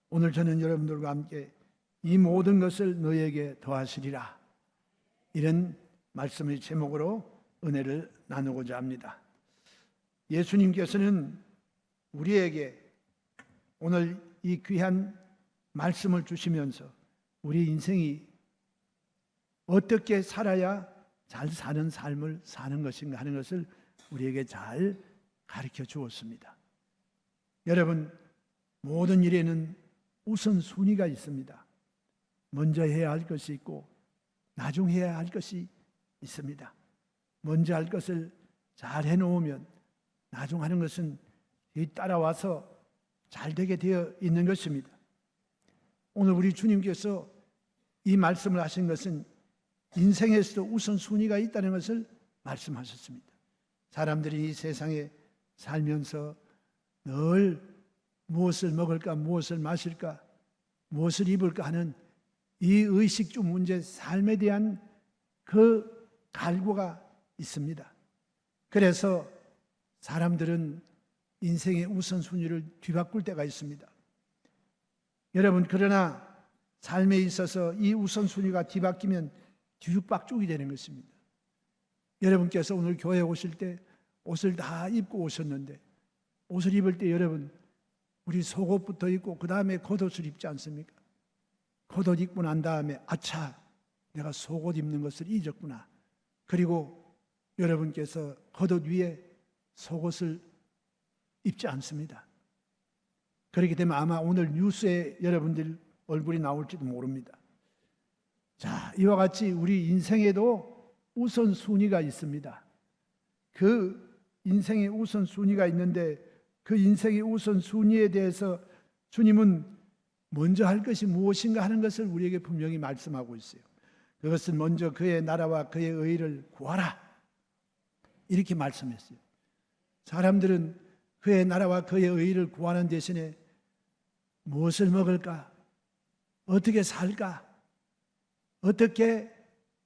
오늘 저는 여러분들과 함께 이 모든 것을 너희에게 더하시리라, 이런 말씀의 제목으로 은혜를 나누고자 합니다. 예수님께서는 우리에게 오늘 이 귀한 말씀을 주시면서 우리 인생이 어떻게 살아야 잘 사는 삶을 사는 것인가 하는 것을 우리에게 잘 가르쳐 주었습니다. 여러분, 모든 일에는 우선순위가 있습니다. 먼저 해야 할 것이 있고 나중 해야 할 것이 있습니다. 먼저 할 것을 잘 해놓으면 나중 하는 것은 뒤따라와서 잘 되게 되어 있는 것입니다. 오늘 우리 주님께서 이 말씀을 하신 것은 인생에서도 우선순위가 있다는 것을 말씀하셨습니다. 사람들이 이 세상에 살면서 늘 무엇을 먹을까, 무엇을 마실까, 무엇을 입을까 하는 이 의식주 문제, 삶에 대한 그 갈구가 있습니다. 그래서 사람들은 인생의 우선순위를 뒤바꿀 때가 있습니다. 여러분, 그러나 삶에 있어서 이 우선순위가 뒤바뀌면 뒤죽박죽이 되는 것입니다. 여러분께서 오늘 교회에 오실 때 옷을 다 입고 오셨는데, 옷을 입을 때 여러분, 우리 속옷부터 입고 그 다음에 겉옷을 입지 않습니까? 겉옷 입고 난 다음에 아차, 내가 속옷 입는 것을 잊었구나. 그리고 여러분께서 겉옷 위에 속옷을 입지 않습니다. 그렇게 되면 아마 오늘 뉴스에 여러분들 얼굴이 나올지도 모릅니다. 자, 이와 같이 우리 인생에도 우선순위가 있습니다. 그 인생의 우선순위가 있는데 그 인생의 우선순위에 대해서 주님은 먼저 할 것이 무엇인가 하는 것을 우리에게 분명히 말씀하고 있어요. 그것은 먼저 그의 나라와 그의 의를 구하라, 이렇게 말씀했어요. 사람들은 그의 나라와 그의 의를 구하는 대신에 무엇을 먹을까? 어떻게 살까? 어떻게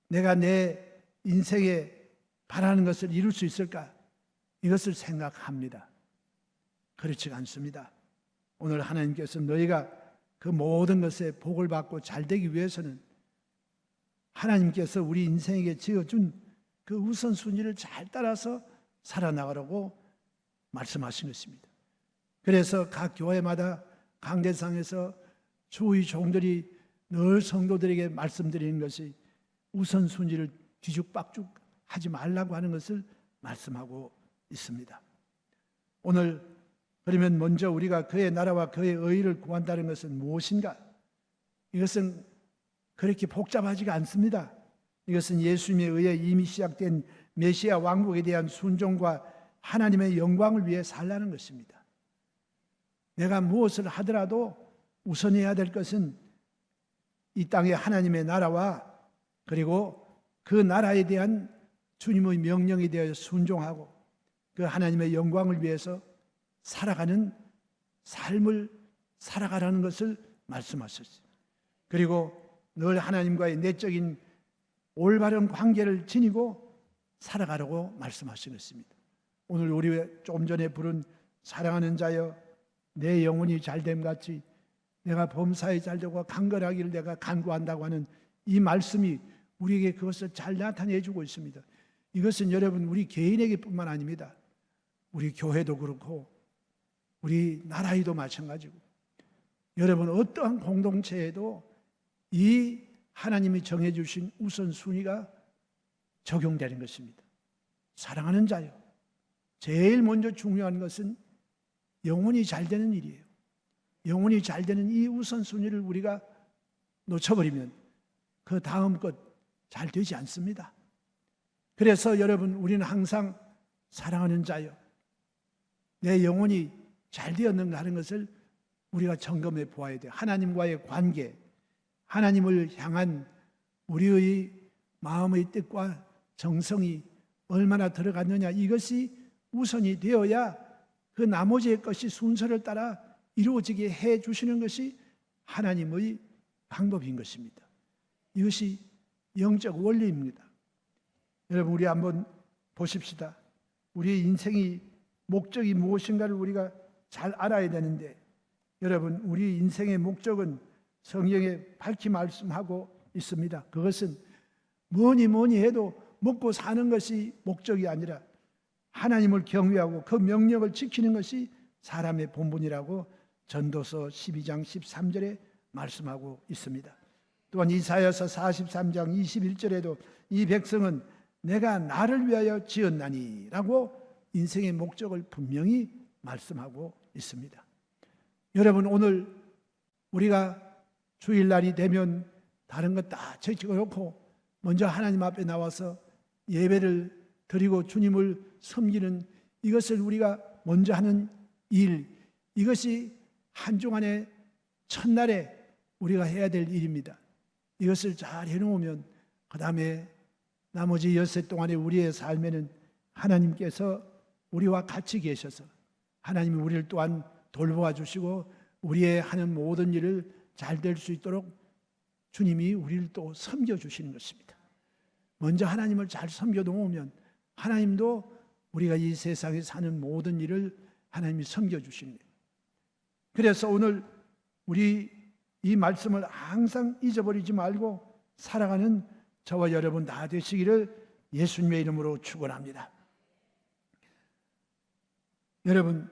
내가 내 인생에 바라는 것을 이룰 수 있을까? 이것을 생각합니다. 그렇지 않습니다. 오늘 하나님께서 너희가 그 모든 것에 복을 받고 잘 되기 위해서는 하나님께서 우리 인생에게 지어준 그 우선순위를 잘 따라서 살아나가라고 말씀하신 것입니다. 그래서 각 교회마다 강대상에서 주의 종들이 늘 성도들에게 말씀드리는 것이 우선순위를 뒤죽박죽 하지 말라고 하는 것을 말씀하고 있습니다. 오늘 그러면 먼저 우리가 그의 나라와 그의 의를 구한다는 것은 무엇인가? 이것은 그렇게 복잡하지가 않습니다. 이것은 예수님에 의해 이미 시작된 메시아 왕국에 대한 순종과 하나님의 영광을 위해 살라는 것입니다. 내가 무엇을 하더라도 우선해야 될 것은 이 땅의 하나님의 나라와 그리고 그 나라에 대한 주님의 명령에 대하여 순종하고 그 하나님의 영광을 위해서 살아가는 삶을 살아가라는 것을 말씀하셨어요. 그리고 늘 하나님과의 내적인 올바른 관계를 지니고 살아가라고 말씀하신 것입니다. 오늘 우리 조금 전에 부른 사랑하는 자여 내 영혼이 잘됨 같이 내가 범사에 잘되고 강건하기를 내가 간구한다고 하는 이 말씀이 우리에게 그것을 잘 나타내 주고 있습니다. 이것은 여러분 우리 개인에게 뿐만 아닙니다. 우리 교회도 그렇고 우리 나라에도 마찬가지고 여러분 어떠한 공동체에도 이 하나님이 정해주신 우선순위가 적용되는 것입니다. 사랑하는 자요, 제일 먼저 중요한 것은 영혼이 잘 되는 일이에요. 영혼이 잘 되는 이 우선순위를 우리가 놓쳐버리면 그 다음 것 잘 되지 않습니다. 그래서 여러분 우리는 항상 사랑하는 자요, 내 영혼이 잘 되었는가 하는 것을 우리가 점검해 보아야 돼요. 하나님과의 관계, 하나님을 향한 우리의 마음의 뜻과 정성이 얼마나 들어갔느냐, 이것이 우선이 되어야 그 나머지의 것이 순서를 따라 이루어지게 해 주시는 것이 하나님의 방법인 것입니다. 이것이 영적 원리입니다. 여러분 우리 한번 보십시다. 우리의 인생이 목적이 무엇인가를 우리가 잘 알아야 되는데 여러분, 우리 인생의 목적은 성경에 밝히 말씀하고 있습니다. 그것은 뭐니 해도 먹고 사는 것이 목적이 아니라 하나님을 경외하고 그 명령을 지키는 것이 사람의 본분이라고 전도서 12장 13절에 말씀하고 있습니다. 또한 이사야서 43장 21절에도 이 백성은 내가 나를 위하여 지었나니 라고 인생의 목적을 분명히 말씀하고 있습니다. 여러분, 오늘 우리가 주일날이 되면 다른 것 다 제쳐놓고 먼저 하나님 앞에 나와서 예배를 드리고 주님을 섬기는 이것을 우리가 먼저 하는 일, 이것이 한 주간의 첫날에 우리가 해야 될 일입니다. 이것을 잘 해놓으면 그 다음에 나머지 엿새 동안의 우리의 삶에는 하나님께서 우리와 같이 계셔서 하나님이 우리를 또한 돌보아 주시고 우리의 하는 모든 일을 잘 될 수 있도록 주님이 우리를 또 섬겨주시는 것입니다. 먼저 하나님을 잘 섬겨 놓으면 하나님도 우리가 이 세상에 사는 모든 일을 하나님이 섬겨주시는 거예요. 그래서 오늘 우리 이 말씀을 항상 잊어버리지 말고 살아가는 저와 여러분 다 되시기를 예수님의 이름으로 축원합니다. 여러분,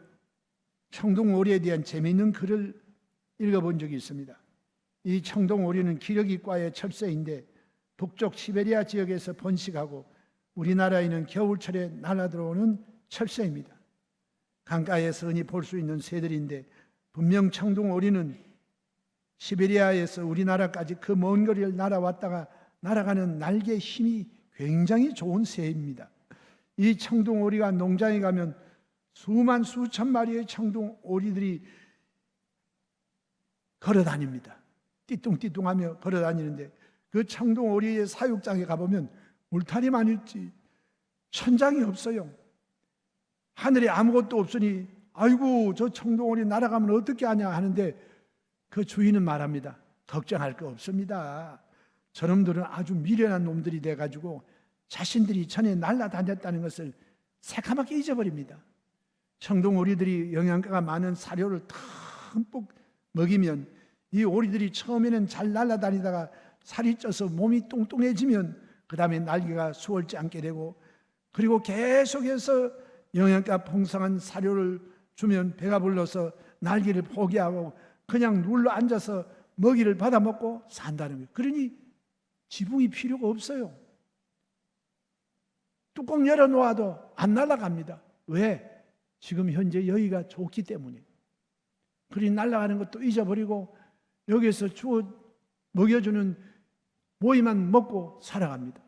청동오리에 대한 재미있는 글을 읽어본 적이 있습니다. 이 청동오리는 기러기과의 철새인데 북쪽 시베리아 지역에서 번식하고 우리나라에는 겨울철에 날아들어오는 철새입니다. 강가에서 흔히 볼 수 있는 새들인데 분명 청동오리는 시베리아에서 우리나라까지 그 먼 거리를 날아왔다가 날아가는 날개의 힘이 굉장히 좋은 새입니다. 이 청동오리가 농장에 가면 수천 마리의 청동오리들이 걸어다닙니다. 띠뚱띠뚱하며 걸어다니는데 그 청동오리의 사육장에 가보면 울타리만 있지 천장이 없어요. 하늘에 아무것도 없으니 아이고 저 청동오리 날아가면 어떻게 하냐 하는데 그 주인은 말합니다. 걱정할 거 없습니다. 저놈들은 아주 미련한 놈들이 돼가지고 자신들이 전에 날아다녔다는 것을 새카맣게 잊어버립니다. 청동오리들이 영양가가 많은 사료를 듬뿍 먹이면 이 오리들이 처음에는 잘 날아다니다가 살이 쪄서 몸이 뚱뚱해지면 그 다음에 날개가 수월지 않게 되고 그리고 계속해서 영양가 풍성한 사료를 주면 배가 불러서 날개를 포기하고 그냥 눌러 앉아서 먹이를 받아 먹고 산다는 거예요. 그러니 지붕이 필요가 없어요. 뚜껑 열어놓아도 안 날아갑니다. 왜? 지금 현재 여기가 좋기 때문에. 그러니 날아가는 것도 잊어버리고 여기에서 주어 먹여주는 모이만 먹고 살아갑니다.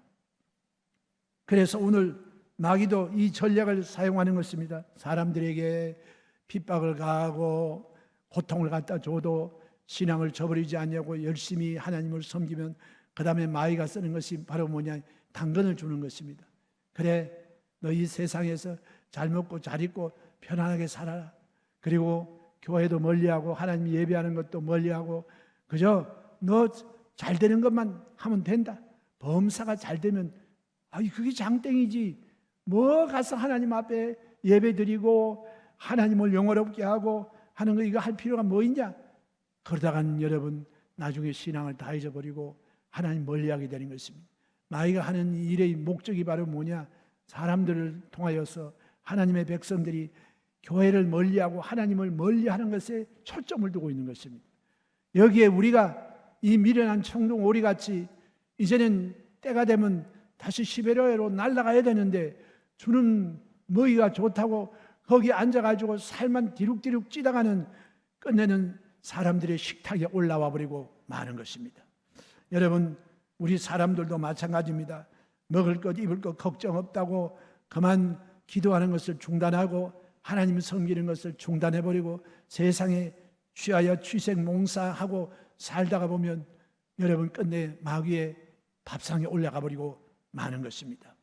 그래서 오늘 마귀도 이 전략을 사용하는 것입니다. 사람들에게 핍박을 가하고 고통을 갖다 줘도 신앙을 저버리지 않냐고 열심히 하나님을 섬기면 그 다음에 마귀가 쓰는 것이 바로 뭐냐? 당근을 주는 것입니다. 그래, 너 이 세상에서 잘 먹고 잘 입고 편안하게 살아라. 그리고 교회도 멀리하고 하나님 예배하는 것도 멀리하고 그저 너 잘 되는 것만 하면 된다. 범사가 잘 되면 그게 장땡이지. 뭐 가서 하나님 앞에 예배 드리고 하나님을 영화롭게 하고 하는 거 이거 할 필요가 뭐 있냐? 그러다간 여러분 나중에 신앙을 다 잊어버리고 하나님 멀리하게 되는 것입니다. 마귀가 하는 일의 목적이 바로 뭐냐? 사람들을 통하여서 하나님의 백성들이 교회를 멀리하고 하나님을 멀리하는 것에 초점을 두고 있는 것입니다. 여기에 우리가 이 미련한 청동오리같이 이제는 때가 되면 다시 시베리아로 날아가야 되는데 주는 먹이가 좋다고 거기 앉아가지고 살만 디룩디룩 찌다가는 끝내는 사람들의 식탁에 올라와 버리고 마는 것입니다. 여러분, 우리 사람들도 마찬가지입니다. 먹을 것 입을 것 걱정 없다고 그만 기도하는 것을 중단하고 하나님 섬기는 것을 중단해버리고 세상에 취하여 취생몽사하고 살다가 보면 여러분 끝내 마귀의 밥상에 올라가 버리고 마는 것입니다.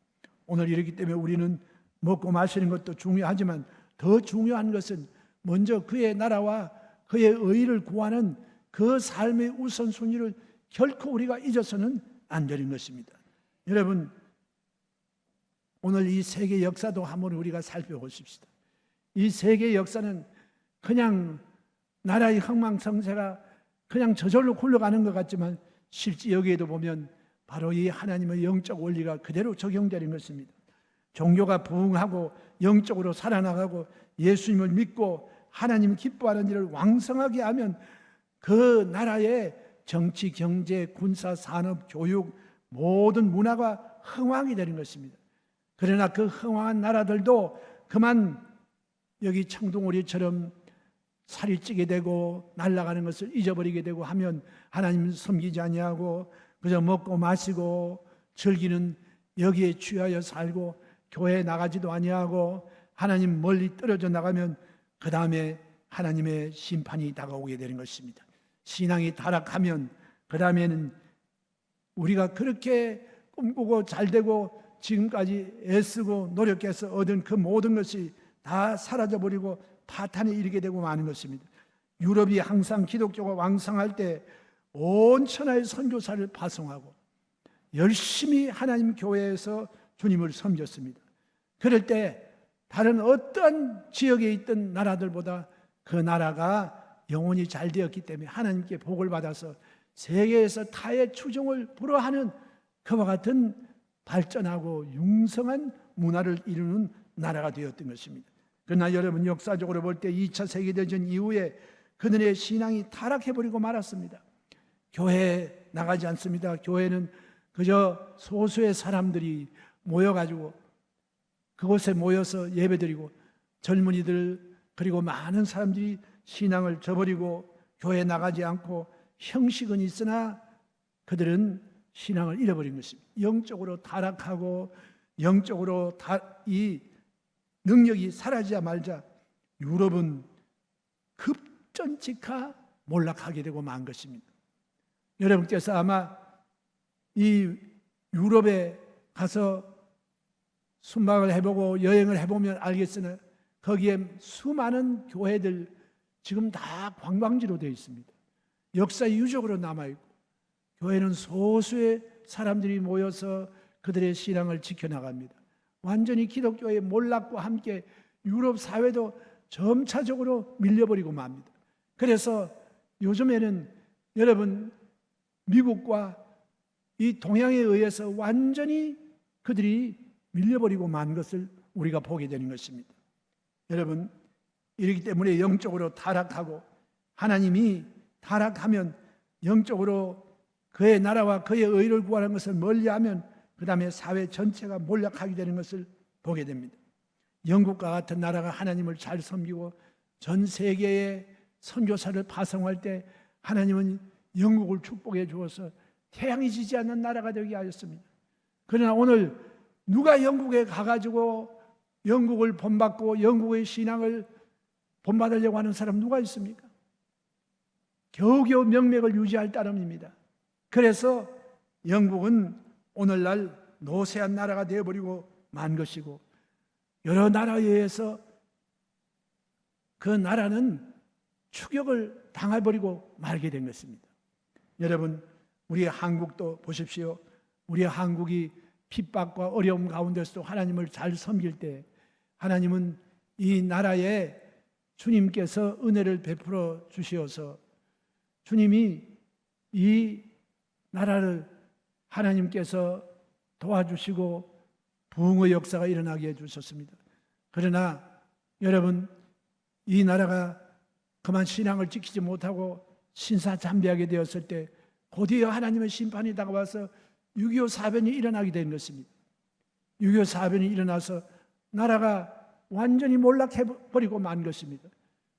오늘 이렇기 때문에 우리는 먹고 마시는 것도 중요하지만 더 중요한 것은 먼저 그의 나라와 그의 의를 구하는 그 삶의 우선순위를 결코 우리가 잊어서는 안 되는 것입니다. 여러분, 오늘 이 세계 역사도 한번 우리가 살펴보십시다. 이 세계 역사는 그냥 나라의 흥망성쇠가 그냥 저절로 굴러가는 것 같지만 실제 여기에도 보면 바로 이 하나님의 영적 원리가 그대로 적용되는 것입니다. 종교가 부흥하고 영적으로 살아나가고 예수님을 믿고 하나님 기뻐하는 일을 왕성하게 하면 그 나라의 정치, 경제, 군사, 산업, 교육 모든 문화가 흥왕이 되는 것입니다. 그러나 그 흥왕한 나라들도 그만 여기 청둥오리처럼 살이 찌게 되고 날아가는 것을 잊어버리게 되고 하면 하나님 섬기지 아니하고 그저 먹고 마시고 즐기는 여기에 취하여 살고 교회에 나가지도 아니하고 하나님 멀리 떨어져 나가면 그 다음에 하나님의 심판이 다가오게 되는 것입니다. 신앙이 타락하면 그 다음에는 우리가 그렇게 꿈꾸고 잘되고 지금까지 애쓰고 노력해서 얻은 그 모든 것이 다 사라져버리고 파탄에 이르게 되고 마는 것입니다. 유럽이 항상 기독교가 왕성할 때 온 천하의 선교사를 파송하고 열심히 하나님 교회에서 주님을 섬겼습니다. 그럴 때 다른 어떤 지역에 있던 나라들보다 그 나라가 영혼이 잘 되었기 때문에 하나님께 복을 받아서 세계에서 타의 추종을 불허하는 그와 같은 발전하고 융성한 문화를 이루는 나라가 되었던 것입니다. 그러나 여러분 역사적으로 볼 때 2차 세계대전 이후에 그들의 신앙이 타락해버리고 말았습니다. 교회에 나가지 않습니다. 교회는 그저 소수의 사람들이 모여가지고 그곳에 모여서 예배드리고 젊은이들 그리고 많은 사람들이 신앙을 저버리고 교회에 나가지 않고 형식은 있으나 그들은 신앙을 잃어버린 것입니다. 영적으로 타락하고 영적으로 이 능력이 사라지자 말자 유럽은 급전직하 몰락하게 되고 만 것입니다. 여러분께서 아마 이 유럽에 가서 순방을 해보고 여행을 해보면 알겠으나 거기에 수많은 교회들 지금 다 관광지로 되어 있습니다. 역사 유적으로 남아있고 교회는 소수의 사람들이 모여서 그들의 신앙을 지켜나갑니다. 완전히 기독교의 몰락과 함께 유럽 사회도 점차적으로 밀려버리고 맙니다. 그래서 요즘에는 여러분 미국과 이 동양에 의해서 완전히 그들이 밀려버리고 만 것을 우리가 보게 되는 것입니다. 여러분 이렇기 때문에 영적으로 타락하고 하나님이 타락하면 영적으로 그의 나라와 그의 의를 구하는 것을 멀리하면 그 다음에 사회 전체가 몰락하게 되는 것을 보게 됩니다. 영국과 같은 나라가 하나님을 잘 섬기고 전 세계에 선교사를 파송할 때 하나님은 영국을 축복해 주어서 태양이 지지 않는 나라가 되게 하셨습니다. 그러나 오늘 누가 영국에 가가지고 영국을 본받고 영국의 신앙을 본받으려고 하는 사람 누가 있습니까? 겨우겨우 명맥을 유지할 따름입니다. 그래서 영국은 오늘날 노쇠한 나라가 되어버리고 만 것이고 여러 나라에 의해서 그 나라는 추격을 당해버리고 말게 된 것입니다. 여러분 우리 한국도 보십시오. 우리 한국이 핍박과 어려움 가운데서도 하나님을 잘 섬길 때 하나님은 이 나라에 주님께서 은혜를 베풀어 주시어서 주님이 이 나라를 하나님께서 도와주시고 부흥의 역사가 일어나게 해주셨습니다. 그러나 여러분 이 나라가 그만 신앙을 지키지 못하고 신사참배하게 되었을 때 곧이어 하나님의 심판이 다가와서 6.25 사변이 일어나게 된 것입니다. 6.25 사변이 일어나서 나라가 완전히 몰락해버리고 만 것입니다.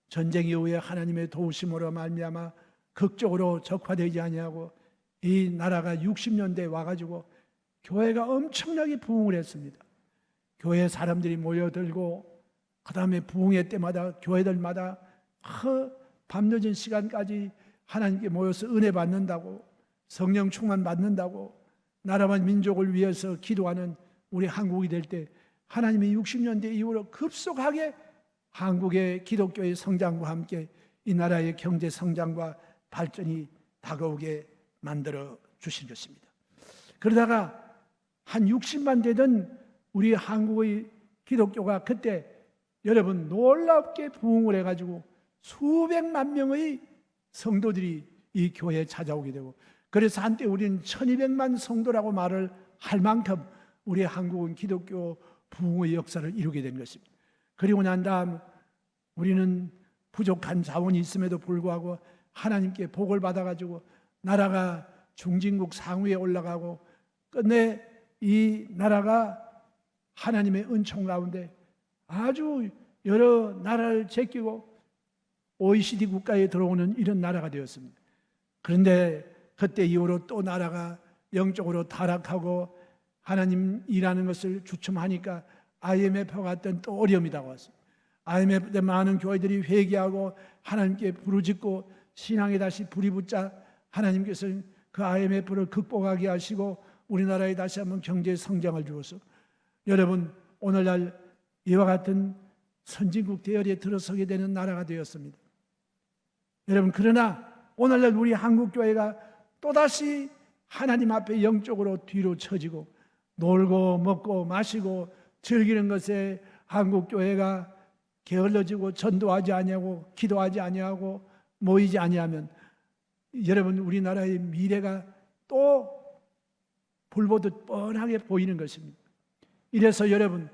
전쟁 이후에 하나님의 도우심으로 말미암아 극적으로 적화되지 아니하고 이 나라가 60년대에 와가지고 교회가 엄청나게 부흥을 했습니다. 교회 사람들이 모여들고 그 다음에 부흥회 때마다 교회들마다 밤늦은 시간까지 하나님께 모여서 은혜 받는다고 성령 충만 받는다고 나라와 민족을 위해서 기도하는 우리 한국이 될 때 하나님이 60년대 이후로 급속하게 한국의 기독교의 성장과 함께 이 나라의 경제 성장과 발전이 다가오게 만들어 주신 것입니다. 그러다가 한 60만 되던 우리 한국의 기독교가 그때 여러분 놀랍게 부흥을 해가지고 수백만 명의 성도들이 이 교회에 찾아오게 되고, 그래서 한때 우리는 1200만 성도라고 말을 할 만큼 우리 한국은 기독교 부흥의 역사를 이루게 된 것입니다. 그리고 난 다음 우리는 부족한 자원이 있음에도 불구하고 하나님께 복을 받아가지고 나라가 중진국 상위에 올라가고, 끝내 이 나라가 하나님의 은총 가운데 아주 여러 나라를 제끼고 OECD 국가에 들어오는 이런 나라가 되었습니다. 그런데 그때 이후로 또 나라가 영적으로 타락하고 하나님 일하는 것을 주춤하니까 IMF와 같은 또 어려움이 다가왔습니다. IMF 때 많은 교회들이 회개하고 하나님께 부르짖고 신앙에 다시 불이 붙자 하나님께서 그 IMF를 극복하게 하시고 우리나라에 다시 한번 경제 성장을 주어서 여러분 오늘날 이와 같은 선진국 대열에 들어서게 되는 나라가 되었습니다. 여러분, 그러나 오늘날 우리 한국교회가 또다시 하나님 앞에 영적으로 뒤로 처지고 놀고 먹고 마시고 즐기는 것에 한국교회가 게을러지고 전도하지 아니하고 기도하지 아니하고 모이지 아니하면 여러분 우리나라의 미래가 또 불보듯 뻔하게 보이는 것입니다. 이래서 여러분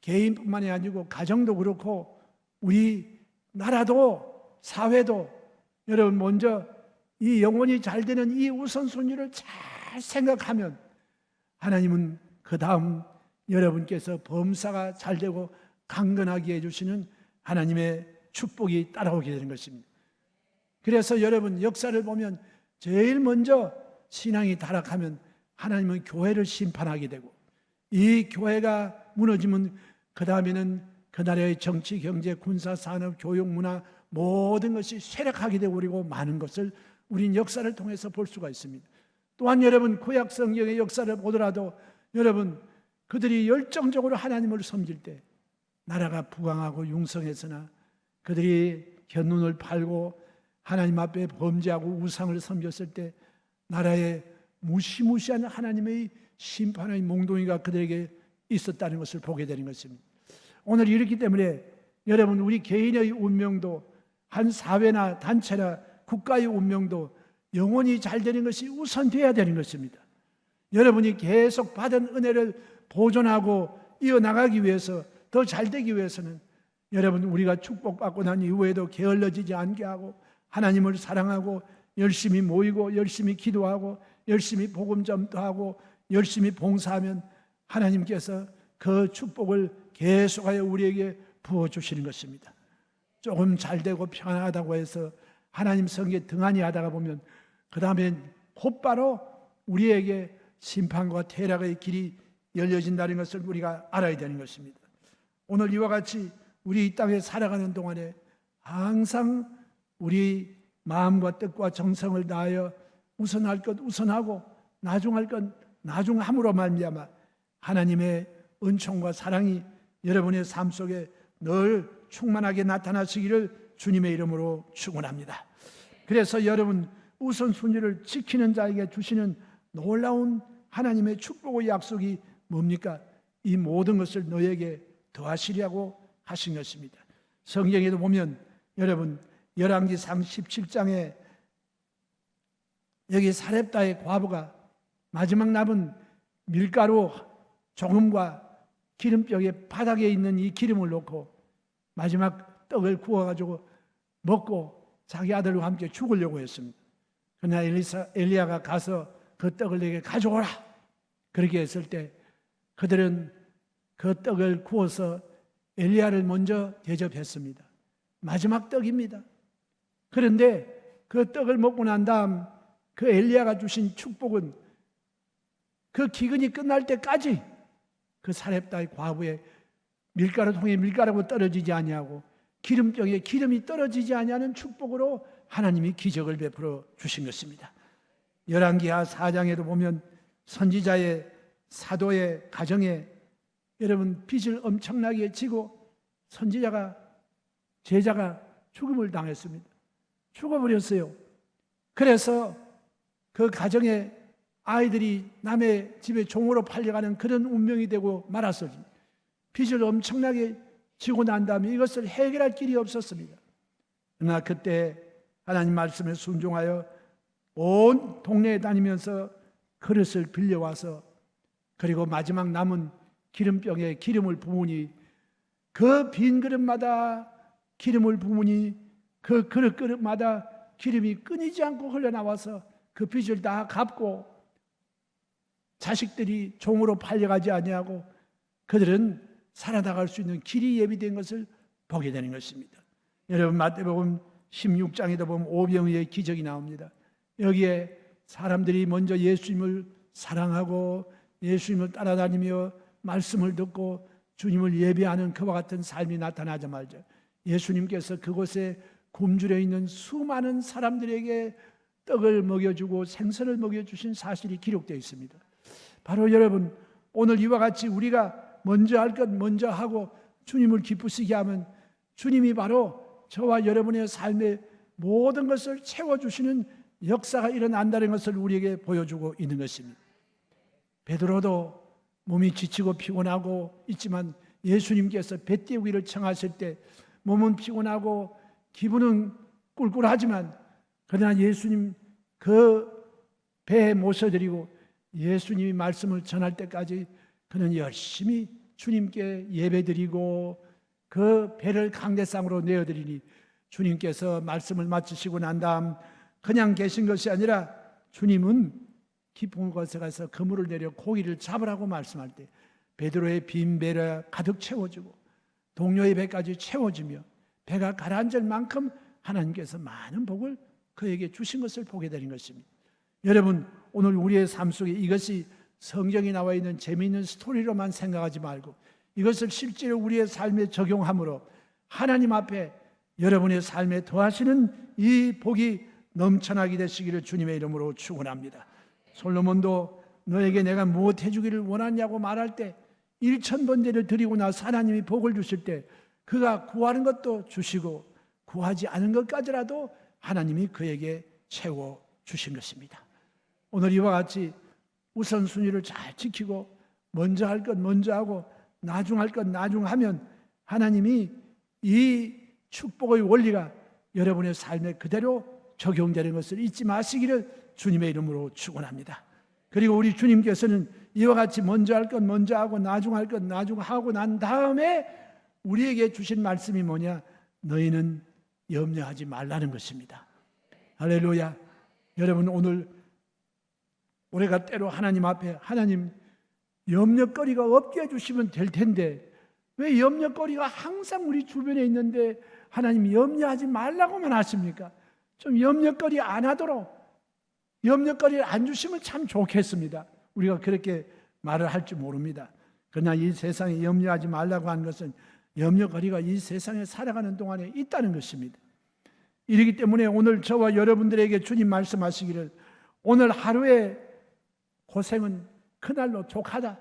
개인뿐만이 아니고 가정도 그렇고 우리 나라도 사회도 여러분 먼저 이 영혼이 잘 되는 이 우선순위를 잘 생각하면 하나님은 그 다음 여러분께서 범사가 잘 되고 강건하게 해주시는 하나님의 축복이 따라오게 되는 것입니다. 그래서 여러분 역사를 보면 제일 먼저 신앙이 타락하면 하나님은 교회를 심판하게 되고 이 교회가 무너지면 그 다음에는 그 나라의 정치, 경제, 군사, 산업, 교육, 문화 모든 것이 쇠락하게 되고 그리고 많은 것을 우린 역사를 통해서 볼 수가 있습니다. 또한 여러분 구약 성경의 역사를 보더라도 여러분 그들이 열정적으로 하나님을 섬길 때 나라가 부강하고 융성했으나 그들이 견눈을 팔고 하나님 앞에 범죄하고 우상을 섬겼을 때 나라에 무시무시한 하나님의 심판의 몽둥이가 그들에게 있었다는 것을 보게 되는 것입니다. 오늘 이렇기 때문에 여러분 우리 개인의 운명도 한 사회나 단체나 국가의 운명도 영원히 잘 되는 것이 우선돼야 되는 것입니다. 여러분이 계속 받은 은혜를 보존하고 이어나가기 위해서 더 잘 되기 위해서는 여러분 우리가 축복받고 난 이후에도 게을러지지 않게 하고 하나님을 사랑하고 열심히 모이고 열심히 기도하고 열심히 복음 전도하고 열심히 봉사하면 하나님께서 그 축복을 계속하여 우리에게 부어주시는 것입니다. 조금 잘 되고 편하다고 해서 하나님 성에 등한히 하다가 보면 그 다음에 곧바로 우리에게 심판과 퇴락의 길이 열려진다는 것을 우리가 알아야 되는 것입니다. 오늘 이와 같이 우리 이 땅에 살아가는 동안에 항상 우리 마음과 뜻과 정성을 다하여 우선할 것 우선하고 나중할 것 나중함으로 말미암아 하나님의 은총과 사랑이 여러분의 삶 속에 늘 충만하게 나타나시기를 주님의 이름으로 축원합니다. 그래서 여러분 우선순위를 지키는 자에게 주시는 놀라운 하나님의 축복의 약속이 뭡니까? 이 모든 것을 너에게 더하시려고 하신 것입니다. 성경에도 보면 여러분 열왕기상 17장에 여기 사렙다의 과부가 마지막 남은 밀가루 조금과 기름병에 바닥에 있는 이 기름을 놓고 마지막 떡을 구워가지고 먹고 자기 아들과 함께 죽으려고 했습니다. 그러나 엘리야가 가서 그 떡을 내게 가져오라 그렇게 했을 때 그들은 그 떡을 구워서 엘리야를 먼저 대접했습니다. 마지막 떡입니다. 그런데 그 떡을 먹고 난 다음 그 엘리야가 주신 축복은 그 기근이 끝날 때까지 그 사렙다의 과부의 밀가루통에 밀가루가 떨어지지 아니하고 기름병에 기름이 떨어지지 아니하는 축복으로 하나님이 기적을 베풀어 주신 것입니다. 열왕기하 4장에도 보면 선지자의 사도의 가정에 여러분 빚을 엄청나게 지고 제자가 죽음을 당했습니다. 죽어버렸어요. 그래서 그 가정에 아이들이 남의 집에 종으로 팔려가는 그런 운명이 되고 말았어요. 빚을 엄청나게 지고 난 다음에 이것을 해결할 길이 없었습니다. 그러나 그때 하나님 말씀에 순종하여 온 동네에 다니면서 그릇을 빌려와서 그리고 마지막 남은 기름병에 기름을 부으니 그 빈 그릇마다 기름을 부으니 그 그릇마다 기름이 끊이지 않고 흘러나와서 그 빚을 다 갚고 자식들이 종으로 팔려가지 아니하고 그들은 살아나갈 수 있는 길이 예비된 것을 보게 되는 것입니다. 여러분 마태복음 16장에도 보면 오병이의 기적이 나옵니다. 여기에 사람들이 먼저 예수님을 사랑하고 예수님을 따라다니며 말씀을 듣고 주님을 예배하는 그와 같은 삶이 나타나자마자 예수님께서 그곳에 굶주려 있는 수많은 사람들에게 떡을 먹여주고 생선을 먹여주신 사실이 기록되어 있습니다. 바로 여러분 오늘 이와 같이 우리가 먼저 할 것 먼저 하고 주님을 기쁘시게 하면 주님이 바로 저와 여러분의 삶의 모든 것을 채워주시는 역사가 일어난다는 것을 우리에게 보여주고 있는 것입니다. 베드로도 몸이 지치고 피곤하고 있지만 예수님께서 배 띄우기를 청하실 때 몸은 피곤하고 기분은 꿀꿀하지만 그러나 예수님 그 배에 모셔드리고 예수님이 말씀을 전할 때까지 그는 열심히 주님께 예배드리고 그 배를 강대상으로 내어드리니 주님께서 말씀을 마치시고 난 다음 그냥 계신 것이 아니라 주님은 깊은 곳에 가서 그물을 내려 고기를 잡으라고 말씀할 때 베드로의 빈 배를 가득 채워주고 동료의 배까지 채워주며 배가 가라앉을 만큼 하나님께서 많은 복을 그에게 주신 것을 보게 되는 것입니다. 여러분 오늘 우리의 삶 속에 이것이 성경에 나와 있는 재미있는 스토리로만 생각하지 말고 이것을 실제로 우리의 삶에 적용함으로 하나님 앞에 여러분의 삶에 더하시는 이 복이 넘쳐나게 되시기를 주님의 이름으로 축원합니다. 솔로몬도 너에게 내가 무엇 해주기를 원하냐고 말할 때 1000번제를 드리고 나서 하나님이 복을 주실 때 그가 구하는 것도 주시고 구하지 않은 것까지라도 하나님이 그에게 채워주신 것입니다. 오늘 이와 같이 우선순위를 잘 지키고 먼저 할 것 먼저 하고 나중 할 것 나중 하면 하나님이 이 축복의 원리가 여러분의 삶에 그대로 적용되는 것을 잊지 마시기를 주님의 이름으로 축원합니다. 그리고 우리 주님께서는 이와 같이 먼저 할 것 먼저 하고 나중 할 것 나중 하고 난 다음에 우리에게 주신 말씀이 뭐냐? 너희는 염려하지 말라는 것입니다. 할렐루야. 여러분 오늘 우리가 때로 하나님 앞에 하나님 염려거리가 없게 해주시면 될 텐데 왜 염려거리가 항상 우리 주변에 있는데 하나님 염려하지 말라고만 하십니까? 좀 염려거리 안 하도록 염려거리를 안 주시면 참 좋겠습니다. 우리가 그렇게 말을 할 줄 모릅니다. 그러나 이 세상에 염려하지 말라고 하는 것은 염려거리가 이 세상에 살아가는 동안에 있다는 것입니다. 이렇기 때문에 오늘 저와 여러분들에게 주님 말씀하시기를 오늘 하루의 고생은 그날로 족하다.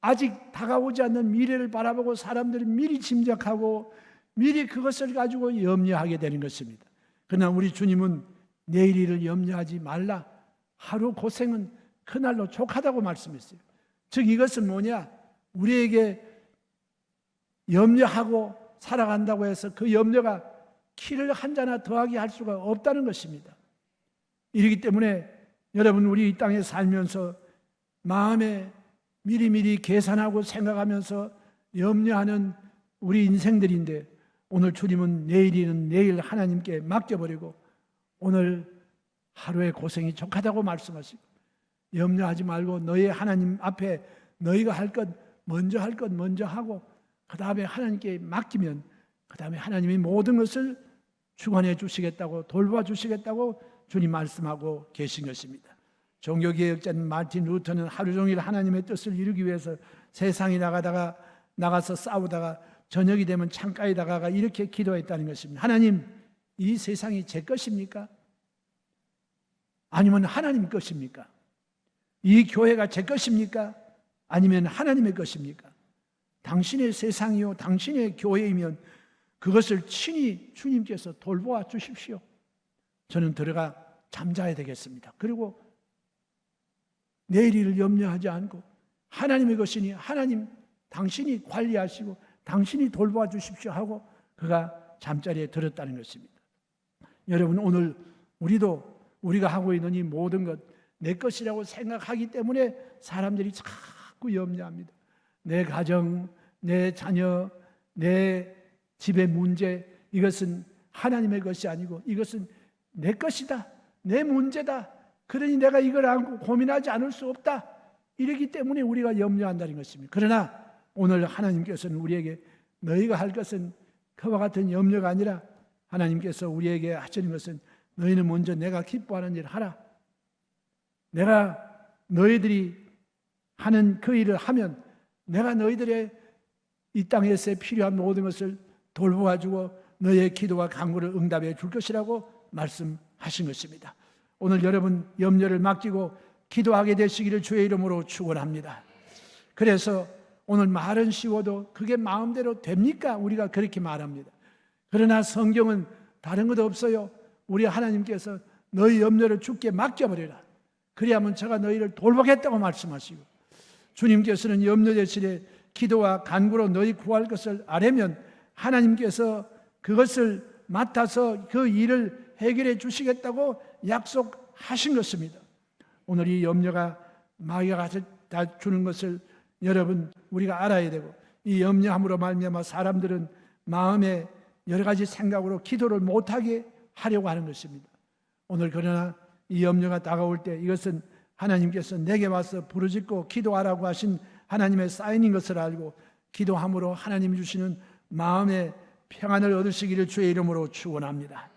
아직 다가오지 않는 미래를 바라보고 사람들이 미리 짐작하고 미리 그것을 가지고 염려하게 되는 것입니다. 그러나 우리 주님은 내일 일을 염려하지 말라. 하루 고생은 그날로 족하다고 말씀했어요. 즉 이것은 뭐냐? 우리에게 염려하고 살아간다고 해서 그 염려가 키를 한 자나 더하게 할 수가 없다는 것입니다. 이렇기 때문에 여러분 우리 이 땅에 살면서 마음에 미리미리 계산하고 생각하면서 염려하는 우리 인생들인데 오늘 주님은 내일이는 내일 하나님께 맡겨버리고 오늘 하루의 고생이 족하다고 말씀하시고 염려하지 말고 너희 하나님 앞에 너희가 할 것 먼저 할 것 먼저 하고 그 다음에 하나님께 맡기면 그 다음에 하나님이 모든 것을 주관해 주시겠다고 돌봐주시겠다고 주님 말씀하고 계신 것입니다. 종교개혁자인 마틴 루터는 하루 종일 하나님의 뜻을 이루기 위해서 세상에 나가서 싸우다가 저녁이 되면 창가에 다가가 이렇게 기도했다는 것입니다. 하나님, 이 세상이 제 것입니까? 아니면 하나님 것입니까? 이 교회가 제 것입니까? 아니면 하나님의 것입니까? 당신의 세상이요 당신의 교회이면 그것을 친히 주님께서 돌보아 주십시오. 저는 들어가 잠자야 되겠습니다. 그리고 내일 일을 염려하지 않고 하나님의 것이니 하나님 당신이 관리하시고 당신이 돌보아 주십시오 하고 그가 잠자리에 들었다는 것입니다. 여러분, 오늘 우리가 하고 있는 이 모든 것 내 것이라고 생각하기 때문에 사람들이 자꾸 염려합니다. 내 가정, 내 자녀, 내 집의 문제, 이것은 하나님의 것이 아니고 이것은 내 것이다, 내 문제다, 그러니 내가 이걸 안고 고민하지 않을 수 없다, 이러기 때문에 우리가 염려한다는 것입니다. 그러나 오늘 하나님께서는 우리에게 너희가 할 것은 그와 같은 염려가 아니라 하나님께서 우리에게 하시는 것은 너희는 먼저 내가 기뻐하는 일을 하라. 내가 너희들이 하는 그 일을 하면 내가 너희들의 이 땅에서 필요한 모든 것을 돌보아주고 너희의 기도와 간구를 응답해 줄 것이라고 말씀하신 것입니다. 오늘 여러분 염려를 맡기고 기도하게 되시기를 주의 이름으로 축원합니다. 그래서 오늘 말은 쉬워도 그게 마음대로 됩니까? 우리가 그렇게 말합니다. 그러나 성경은 다른 것 없어요. 우리 하나님께서 너희 염려를 주께 맡겨버리라. 그래야만 제가 너희를 돌보겠다고 말씀하시고, 주님께서는 염려 대신에 기도와 간구로 너희 구할 것을 아뢰면 하나님께서 그것을 맡아서 그 일을 해결해 주시겠다고 약속하신 것입니다. 오늘 이 염려가 마귀가 다 주는 것을 여러분 우리가 알아야 되고, 이 염려함으로 말미암아 사람들은 마음에 여러 가지 생각으로 기도를 못하게 하려고 하는 것입니다. 오늘 그러나 이 염려가 다가올 때 이것은 하나님께서 내게 와서 부르짖고 기도하라고 하신 하나님의 사인인 것을 알고 기도함으로 하나님이 주시는 마음의 평안을 얻으시기를 주의 이름으로 축원합니다.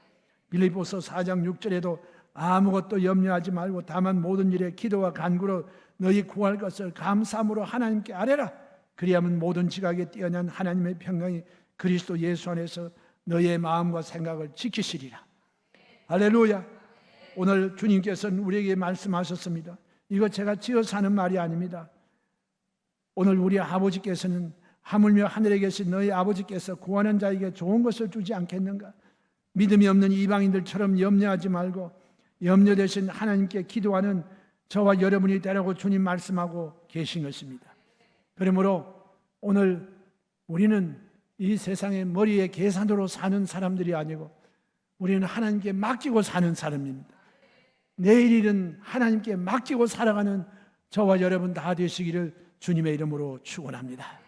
빌립보서 4장 6절에도 아무것도 염려하지 말고 다만 모든 일에 기도와 간구로 너희 구할 것을 감사함으로 하나님께 아뢰라. 그리하면 모든 지각에 뛰어난 하나님의 평강이 그리스도 예수 안에서 너희의 마음과 생각을 지키시리라. 할렐루야. 오늘 주님께서는 우리에게 말씀하셨습니다. 이거 제가 지어서 하는 말이 아닙니다. 오늘 우리 아버지께서는 하물며 하늘에 계신 너희 아버지께서 구하는 자에게 좋은 것을 주지 않겠는가? 믿음이 없는 이방인들처럼 염려하지 말고 염려 대신 하나님께 기도하는 저와 여러분이 되라고 주님 말씀하고 계신 것입니다. 그러므로 오늘 우리는 이 세상의 머리의 계산으로 사는 사람들이 아니고 우리는 하나님께 맡기고 사는 사람입니다. 내일 일은 하나님께 맡기고 살아가는 저와 여러분 다 되시기를 주님의 이름으로 축원합니다.